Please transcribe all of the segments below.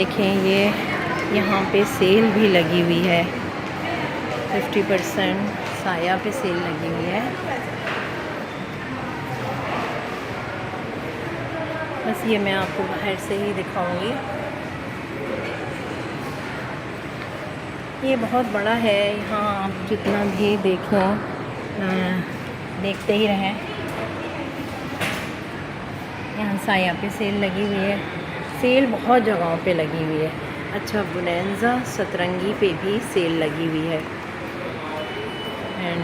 देखें ये यहाँ पे सेल भी लगी हुई है, 50% साया पे सेल लगी हुई है। बस ये मैं आपको बाहर से ही दिखाऊंगी। ये बहुत बड़ा है, यहाँ आप जितना भी देखें देखते ही रहें। यहाँ साया पे सेल लगी हुई है, सेल बहुत जगहों पे लगी हुई है। अच्छा, बोनांजा सतरंगी पे भी सेल लगी हुई है। एंड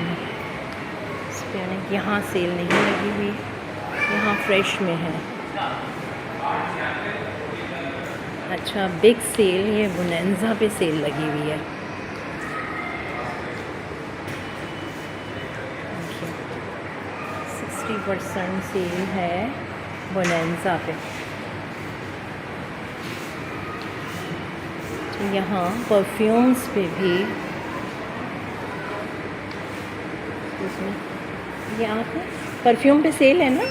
यहाँ सेल नहीं लगी हुई, यहाँ फ्रेश में है। अच्छा, बिग सेल ये बोनांजा पे सेल लगी हुई है। 60% सेल है बोनांजा पे। यहाँ परफ्यूम्स पे भी ये आप परफ्यूम पे सेल है ना,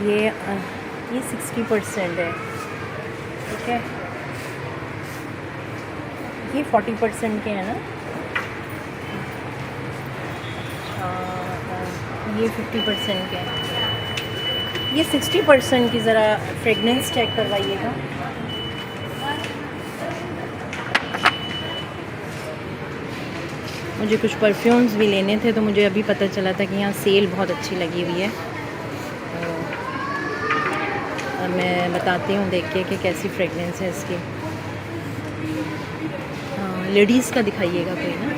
ये 60% है, ठीक है। ये 40% के हैं ना, ये 50% के हैं। ये 60% की ज़रा फ्रेगनेंस चेक करवाइएगा। मुझे कुछ परफ्यूम्स भी लेने थे, तो मुझे अभी पता चला था कि यहाँ सेल बहुत अच्छी लगी हुई है। तो मैं बताती हूँ देख के कि कैसी फ्रेगनेंस है इसकी। हाँ, लेडीज़ का दिखाइएगा कोई ना।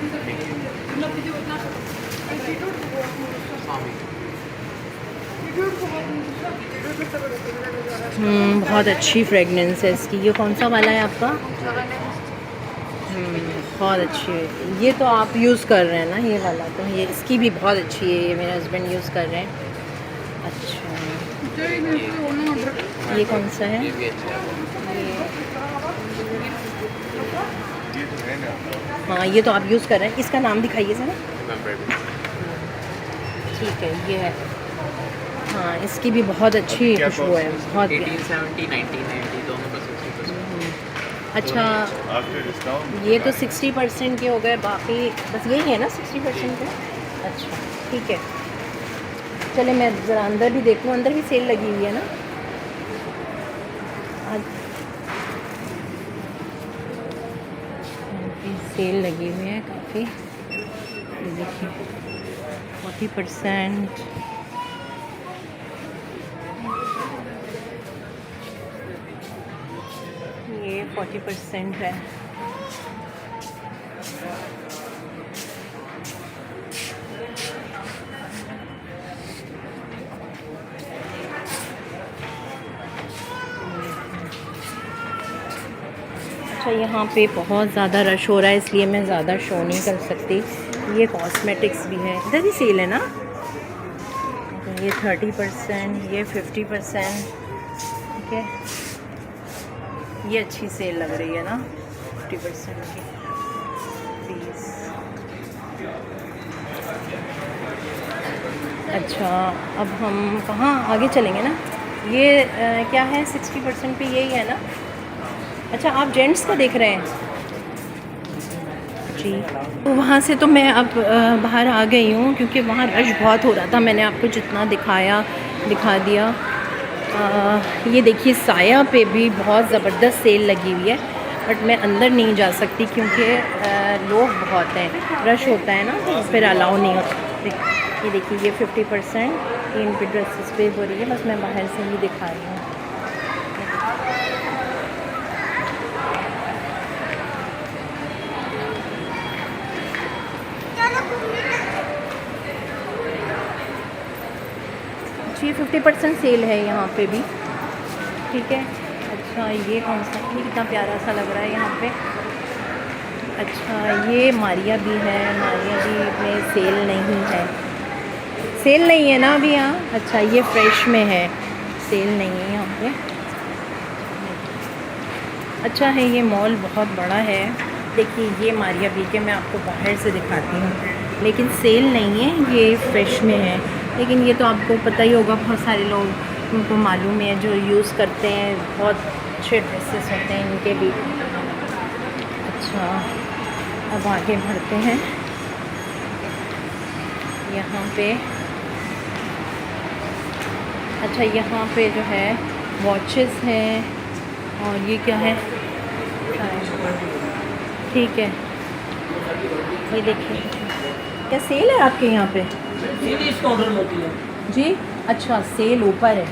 बहुत अच्छी फ्रेगनेंस है इसकी। ये कौन सा वाला है आपका? बहुत अच्छी है। ये तो आप यूज़ कर रहे हैं ना, ये वाला तो ये इसकी भी बहुत अच्छी है, ये मेरे हस्बैंड यूज़ कर रहे हैं। अच्छा, ये कौन सा है? हाँ, ये तो आप यूज़ कर रहे हैं। इसका नाम दिखाइए ज़रा। ठीक है, ये है। हाँ, इसकी भी बहुत अच्छी खुशबू है, बहुत। 1870 1990 दोनों का 60%। अच्छा, ये तो 60% के हो गए, बाकी बस यही है ना 60% के। अच्छा, ठीक है। चले मैं ज़रा अंदर भी देखूँ, अंदर भी सेल लगी हुई है ना। सेल लगी हुई है काफ़ी, देखिए 40%। ये 40% है। अच्छा, यहाँ पे बहुत ज़्यादा रश हो रहा है, इसलिए मैं ज़्यादा शो नहीं कर सकती। ये कॉस्मेटिक्स भी है, इधर भी सेल है ना। ये 30%, ये 50%, ठीक है। ये अच्छी सेल लग रही है ना, 50% की। प्लीज़। अच्छा, अब हम कहाँ आगे चलेंगे ना। ये क्या है 60% पे, यही है ना। अच्छा, आप जेंट्स का देख रहे हैं जी। तो वहाँ से तो मैं अब बाहर आ गई हूँ, क्योंकि वहाँ रश बहुत हो रहा था। मैंने आपको जितना दिखा दिया। ये देखिए, साया पे भी बहुत ज़बरदस्त सेल लगी हुई है, बट मैं अंदर नहीं जा सकती क्योंकि लोग बहुत हैं, रश होता है ना, तो फिर अलाउ नहीं होता। ये देखिए, ये 50% इन पे ड्रेसेस पे हो रही है। बस मैं बाहर से ही दिखा रही हूँ। जी, 50% सेल है यहाँ पे भी, ठीक है। अच्छा, ये कौन सा, ये कितना प्यारा सा लग रहा है यहाँ पे। अच्छा, ये मारिया भी है, मारिया भी में सेल नहीं है, सेल नहीं है ना अभी यहाँ। अच्छा, ये फ्रेश में है, सेल नहीं है यहाँ पे। अच्छा है, ये मॉल बहुत बड़ा है। देखिए, ये मारिया बी के मैं आपको बाहर से दिखाती हूँ, लेकिन सेल नहीं है, ये फ्रेश में है। लेकिन ये तो आपको पता ही होगा, बहुत सारे लोग उनको मालूम है, जो यूज़ करते हैं, बहुत अच्छे ड्रेसेस होते हैं इनके भी। अच्छा, अब आगे बढ़ते हैं। यहाँ पे अच्छा, यहाँ पे जो है वॉचेस हैं, और ये क्या है, ठीक है, ये देखिए, क्या सेल है आपके यहाँ पे जी? अच्छा, सेल ऊपर है।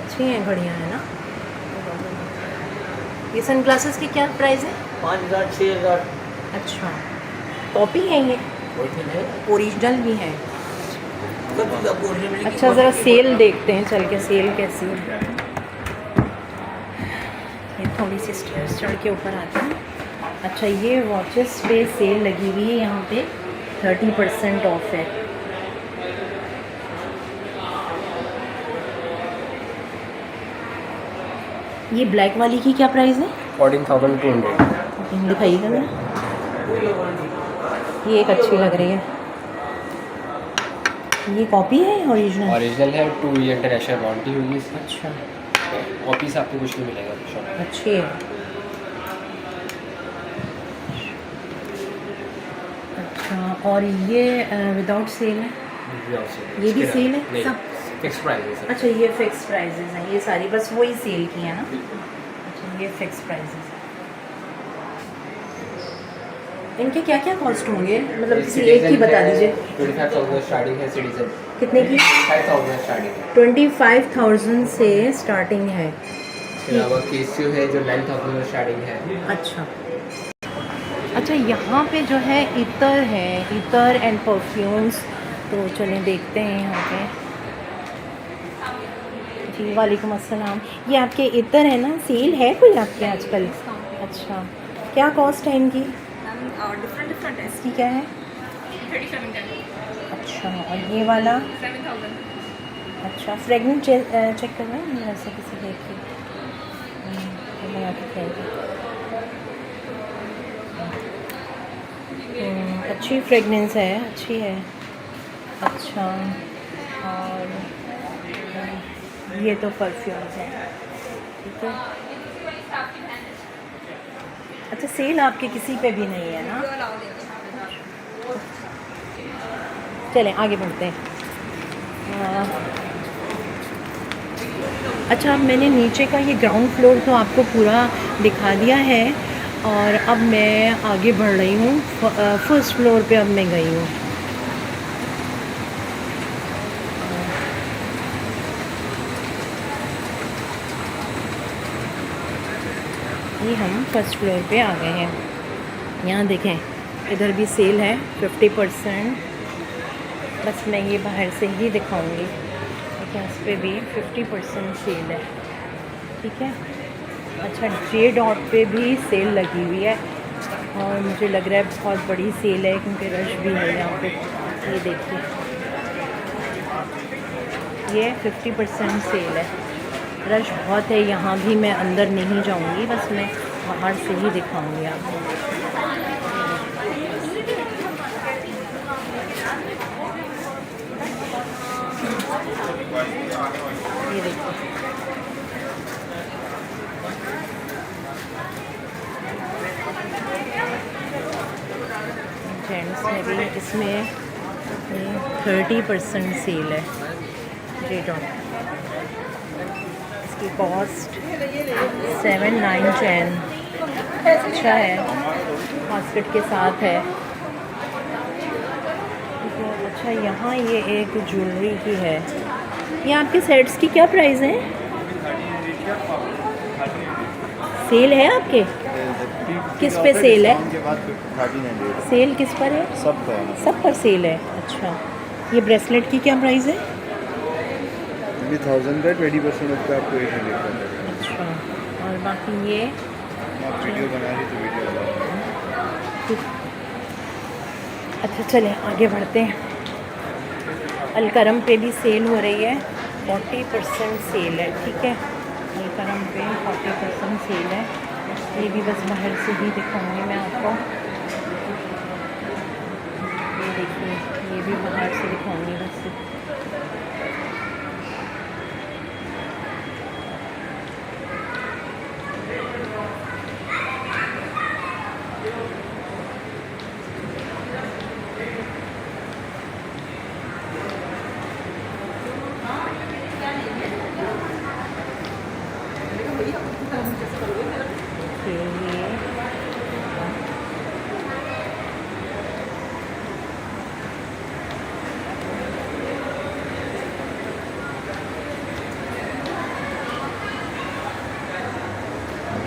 अच्छी हैं, बढ़िया है ना। ये सन ग्लासेस की क्या प्राइस है? 5000 6000। अच्छा, कॉपी है ये, ओरिजिनल भी है। अच्छा, ज़रा सेल देखते हैं चल के, सेल कैसी है। ये थोड़ी सी स्टेयर्स चढ़ के ऊपर आते हैं। अच्छा, ये वॉचेस पे सेल लगी हुई है, यहाँ पे 30% ऑफ है। ये ब्लैक वाली की क्या प्राइस है? 14,200। दिखाइएगा मेरा। ये एक अच्छी लग रही है। ये कॉपी है ओरिजिनल? ओरिजिनल है, 2 ईयर इंटरनेशनल वारंटी होगी इसकी। अच्छा, कॉपी से आपको कुछ नहीं मिलेगा शॉप में। अच्छी है। अच्छा, और ये विदाउट सेल है? ये भी सेल है? नहीं, सब फिक्स प्राइस है सर। अच्छा, ये फिक्स प्राइजेस हैं ये सारी, बस वही सेल की है ना। अच्छा, ये फिक्स प्राइजेस हैं। इनके क्या क्या कॉस्ट होंगे, मतलब किसी एक की बता दीजिए। 25,000 स्टार्टिंग है सिटीजन। कितने की? 25,000 स्टार्टिंग है। 25,000 से स्टार्टिंग है। इसके अलावा केसियो है जो 9,000 स्टार्टिंग है। अच्छा अच्छा, यहाँ पे जो है इतर है, इतर एंड परफ्यूम्स। तो चलें देखते हैं यहाँ पे। जी, वालेकुम अस्सलाम। ये आपके इतर है ना, सेल है कोई आपके आजकल? अच्छा, क्या कॉस्ट है इनकी? डिफरेंट है। इसकी क्या है? 37 अच्छा, और ये वाला? 7000। अच्छा, फ्रेगनेंस चेक करना है मेरे से किसी देख के लगा के खाएगी। अच्छी फ्रेगनेंस है, अच्छी है। अच्छा, और ये तो परफ्यूम्स है, ठीक है। अच्छा, सेल आपके किसी पे भी नहीं है ना? चलें आगे बढ़ते हैं। अच्छा, अब मैंने नीचे का ये ग्राउंड फ्लोर तो आपको पूरा दिखा दिया है, और अब मैं आगे बढ़ रही हूँ। फर्स्ट फ्लोर पे अब मैं गई हूँ। ये हम फर्स्ट फ्लोर पे आ गए हैं। यहाँ देखें, इधर भी सेल है 50%। बस मैं ये बाहर से ही दिखाऊंगी, लेकिन इस पर भी 50% सेल है, ठीक है। अच्छा, जे डॉट पे भी सेल लगी हुई है, और मुझे लग रहा है बहुत बड़ी सेल है, क्योंकि रश भी है यहाँ पे। ये देखिए, ये 50% सेल है। रश बहुत है यहाँ भी। मैं अंदर नहीं जाऊँगी, बस मैं बाहर से ही दिखाऊँगी आपको। ये देखो, जेंट्स में भी इसमें 30% सेल है। जे डॉट, इसकी कॉस्ट 7,910। अच्छा है, बास्केट के साथ है, ठीक है। अच्छा, यहाँ ये एक ज्वेलरी की है। ये आपके सेट्स की क्या प्राइस है? सेल है आपके? किस पे सेल है? सेल किस पर है? सब पर सेल है। अच्छा, ये ब्रेसलेट की क्या प्राइस है? 1000 का 20% ऑफ का आपको 800 का। अच्छा, और बाकी ये आप वीडियो बना रही तो वीडियो बना। अच्छा, चलें आगे बढ़ते हैं। अलकरम पे भी सेल हो रही है, 40% सेल है, ठीक है। अलकरम पे 40% सेल है। ये भी बस बाहर से ही दिखाऊंगी मैं आपको। ये देखिए, ये भी बाहर से दिखाऊंगी वैसे। ये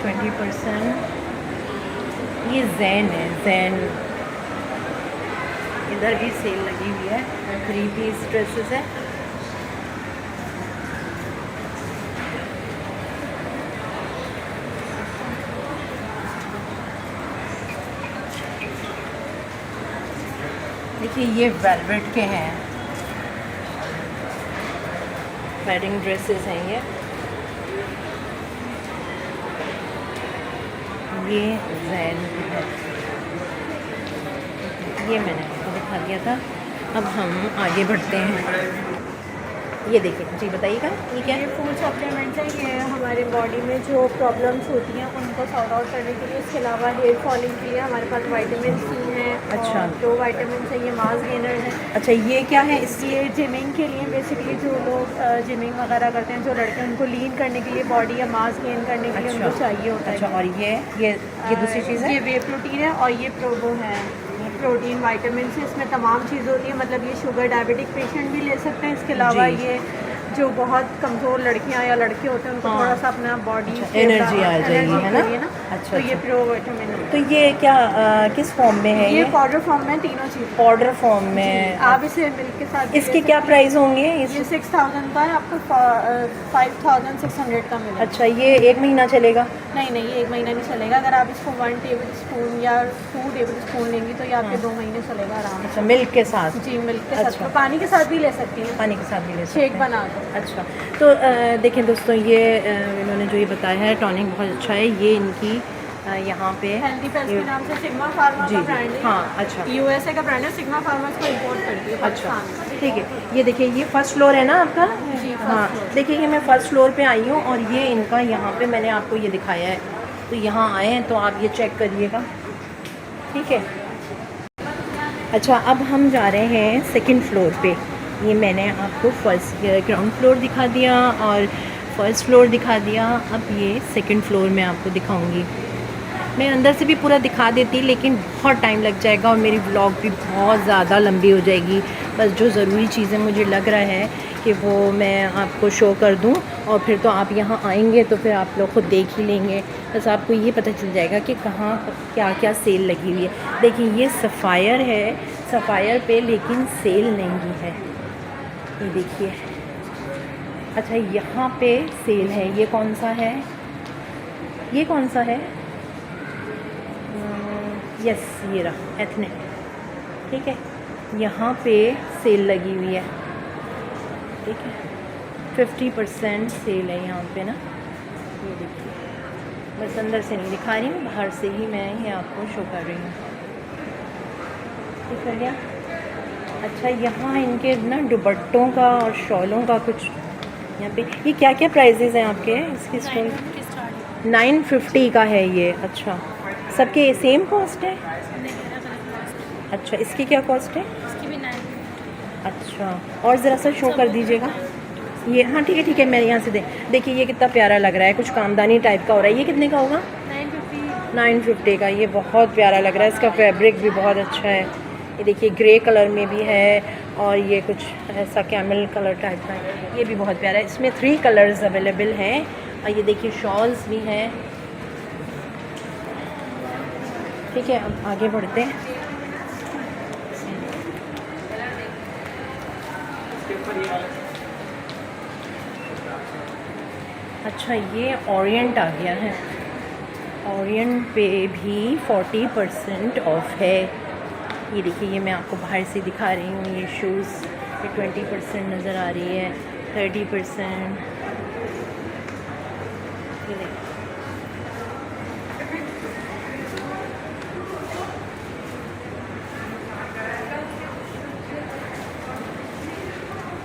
20%। ये जैन है, जैन। इधर भी सेल लगी हुई है, 3 पीस ड्रेसेस है। देखिए ये वेलवेट के हैं, वेडिंग ड्रेसेस हैं ये जैन है। ये मैंने आपको दिखा दिया था। अब हम आगे बढ़ते हैं। ये देखिए, जी बताइएगा ये क्या है? ये फूड सप्लीमेंट्स है। ये हमारे बॉडी में जो प्रॉब्लम्स होती हैं उनको सॉर्ट आउट करने के लिए, इसके अलावा हेयर फॉलिंग के लिए हमारे पास विटामिन सी है। अच्छा। और 2 विटामिन है। ये मास गेनर है। अच्छा, ये क्या है? ये जिमिंग के लिए, बेसिकली जो लोग जिमिंग वगैरह करते हैं, जो लड़के, उनको लीन करने के लिए, बॉडी या मास गेन करने के लिए उनको चाहिए होता है। अच्छा, और ये दूसरी चीज़ है? ये वे प्रोटीन है और ये प्रोबो है। प्रोटीन विटामिन से इसमें तमाम चीज़ होती है। मतलब ये शुगर डायबिटिक पेशेंट भी ले सकते हैं। इसके अलावा जी। ये जो बहुत कमज़ोर लड़कियां या लड़के होते हैं उनको हाँ। थोड़ा सा अपना बॉडी एनर्जी आ जाएगी, है ना? अच्छा, तो ये अच्छा। प्रो विटामिन है। तो ये क्या किस फॉर्म में है? ये पाउडर फॉर्म में, तीनों चीज़ पाउडर फॉर्म में। आप इसे मिल्क के साथ भी इसके ले क्या सकते प्राइस होंगे? हैं। ये 6000 का है, आपको 5600 का मिलेगा। अच्छा, ये 1 महीना चलेगा? नहीं नहीं, ये 1 महीना नहीं चलेगा। अगर आप इसको 1 टेबल स्पून या 2 टेबल स्पून लेंगी तो ये आपके 2 महीने चलेगा आराम अच्छा, मिल्क के साथ? से। जी, मिल्क के साथ। अच्छा। तो पानी के साथ भी ले सकती हैं, पानी के साथ भी ले सकते शेक हैं। बना दो। अच्छा, तो देखें दोस्तों, ये इन्होंने जो ये बताया है टॉनिक बहुत अच्छा है। ये इनकी यहाँ पे हेल्दी पेल्स के नाम से सिग्मा फार्मा जी, का जी। ब्रांड है। हाँ, अच्छा। यूएसए का ब्रांड है। सिग्मा फार्मा इसको इंपोर्ट करती है अच्छा, पाकिस्तान में। ठीक है। ये देखिए, ये फर्स्ट फ्लोर है ना आपका? जी, हाँ, फर्स्ट फ्लोर। देखिए ये मैं फर्स्ट फ्लोर पे आई हूँ और ये इनका यहाँ पे मैंने आपको ये दिखाया है। तो यहाँ आए हैं तो आप ये चेक करिएगा, ठीक है? अच्छा, अब हम जा रहे हैं सेकंड फ्लोर पे। ये मैंने आपको फर्स्ट ग्राउंड फ्लोर दिखा दिया और फर्स्ट फ्लोर दिखा दिया। अब ये सेकंड फ्लोर में आपको दिखाऊंगी। मैं अंदर से भी पूरा दिखा देती, लेकिन बहुत टाइम लग जाएगा और मेरी व्लॉग भी बहुत ज़्यादा लंबी हो जाएगी। बस जो ज़रूरी चीज़ें मुझे लग रहा है कि वो मैं आपको शो कर दूं, और फिर तो आप यहाँ आएंगे तो फिर आप लोग खुद देख ही लेंगे। बस आपको ये पता चल जाएगा कि कहाँ क्या क्या सेल लगी हुई है। देखिए, ये सफ़ायर है, सफ़ायर पे लेकिन सेल नहीं है। ये देखिए, अच्छा यहाँ पे सेल है। ये कौन सा है? ये कौन सा है? यस, ये रहा एथनिक, ठीक है। यहाँ पे सेल लगी हुई है, ठीक है। 50% सेल है यहाँ पे ना। ये देखिए, बस अंदर से नहीं दिखा रही हूँ, बाहर से ही मैं ये आपको शो कर रही हूँ, ठीक है क्या? अच्छा, यहाँ इनके ना दुपट्टों का और शॉलों का कुछ यहाँ पे। ये क्या क्या प्राइजेज़ हैं आपके इसके स्टोर? 950 का है ये। अच्छा, सबके सेम कॉस्ट है? अच्छा, इसकी क्या कॉस्ट है? अच्छा, और ज़रा सा शो कर दीजिएगा ये। हाँ, ठीक है ठीक है, मैं यहाँ से देखिए ये कितना प्यारा लग रहा है, कुछ कामदानी टाइप का हो रहा है। ये कितने का होगा? 950 का। ये बहुत प्यारा लग रहा है, इसका फैब्रिक भी बहुत अच्छा है। ये देखिए, ग्रे कलर में भी है और ये कुछ ऐसा कैमल कलर टाइप का है। ये भी बहुत प्यारा है। इसमें 3 कलर्स अवेलेबल हैं। और ये देखिए, शॉल्स भी हैं, ठीक है। अब आगे बढ़ते हैं। अच्छा, ये ओरिएंट आ गया है। ओरिएंट पे भी 40% ऑफ है। ये देखिए, ये मैं आपको बाहर से दिखा रही हूँ। ये शूज़ पे 20% नज़र आ रही है, 30%। ये देखिए,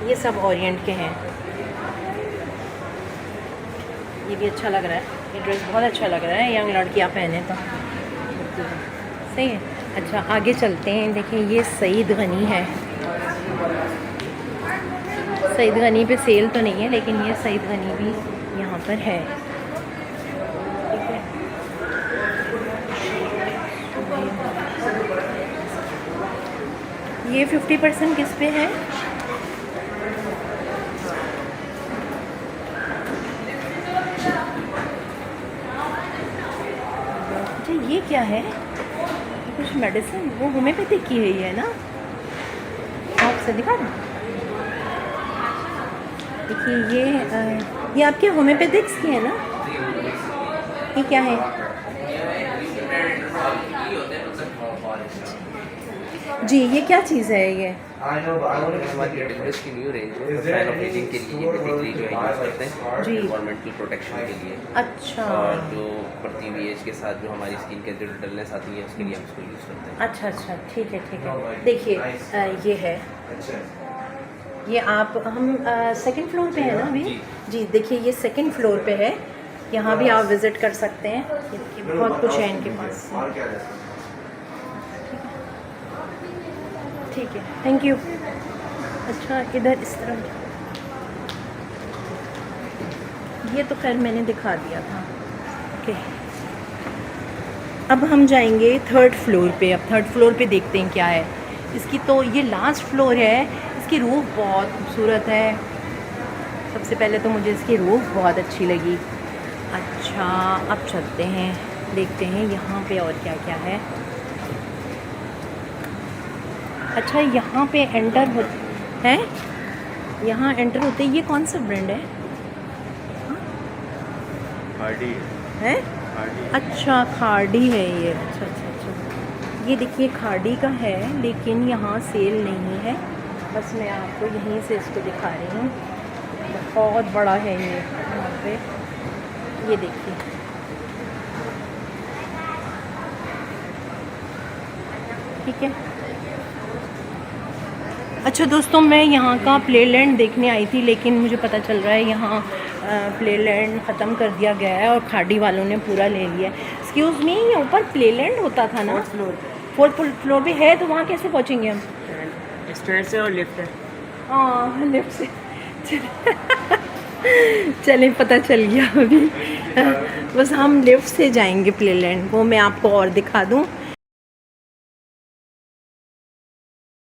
ये सब ओरिएंट के हैं। ये भी अच्छा लग रहा है, ये ड्रेस बहुत अच्छा लग रहा है, यंग लड़कियाँ पहने तो सही है। अच्छा आगे चलते हैं। देखिए ये सईद गनी है। सईद गनी पे सेल तो नहीं है, लेकिन ये सईद गनी भी यहाँ पर है। ठीक है, ये 50% किस पे है? अच्छा ये क्या है? कुछ मेडिसिन, वो होम्योपैथिक की है ये ना? आपसे दिखा दूँ? देखिए ये आपके होम्योपैथिक्स की है ना? ये क्या है? जी ये क्या चीज़ है ये? हमारी डिफरेंस की न्यू रेंज है फैन ऑफ एजिंग के लिए बेसिकली जो है यूज़ करते हैं जी। एनवायरमेंटल प्रोटेक्शन के लिए। अच्छा और जो बढ़ती हुई एज के साथ जो हमारी स्किन के अंदर डलनेस आती है उसके लिए हम इसको यूज़ करते हैं। अच्छा अच्छा, ठीक है ठीक है। देखिए ये है, ये आप हम सेकंड फ्लोर पे है ना अभी? जी देखिए ये सेकंड फ्लोर पे है, यहाँ भी आप विज़िट कर सकते हैं। ये देखिए बहुत कुछ है इनके पास। ठीक है, थैंक यू। अच्छा इधर इस तरह, ये तो खैर मैंने दिखा दिया था। ओके अब हम जाएंगे थर्ड फ्लोर पे। अब थर्ड फ्लोर पे देखते हैं क्या है इसकी। तो ये लास्ट फ्लोर है, इसकी रूफ बहुत खूबसूरत है। सबसे पहले तो मुझे इसकी रूफ बहुत अच्छी लगी। अच्छा अब चलते हैं, देखते हैं यहाँ पे और क्या क्या है। अच्छा यहाँ पे एंटर होते हैं, यहाँ एंटर होते ही ये कौन सा ब्रांड है? खाड़ी है? खाड़ी अच्छा खाड़ी है ये। अच्छा अच्छा अच्छा, ये देखिए खाड़ी का है, लेकिन यहाँ सेल नहीं है। बस मैं आपको यहीं से इसको दिखा रही हूँ। बहुत बड़ा है ये यहाँ पे, ये देखिए। ठीक है। अच्छा दोस्तों मैं यहाँ का प्लेलैंड देखने आई थी, लेकिन मुझे पता चल रहा है यहाँ प्लेलैंड ख़त्म कर दिया गया है और खाड़ी वालों ने पूरा ले लिया है। एक्सक्यूज़ मी, ये ऊपर प्लेलैंड होता था ना? फोर्थ फ्लोर भी है, तो वहाँ कैसे पहुँचेंगे हम? स्टेयर से और लिफ्ट है। हाँ लिफ्ट से। चलें पता चल गया अभी। बस हम लिफ्ट से जाएंगे प्लेलैंड, वो मैं आपको और दिखा दूँ।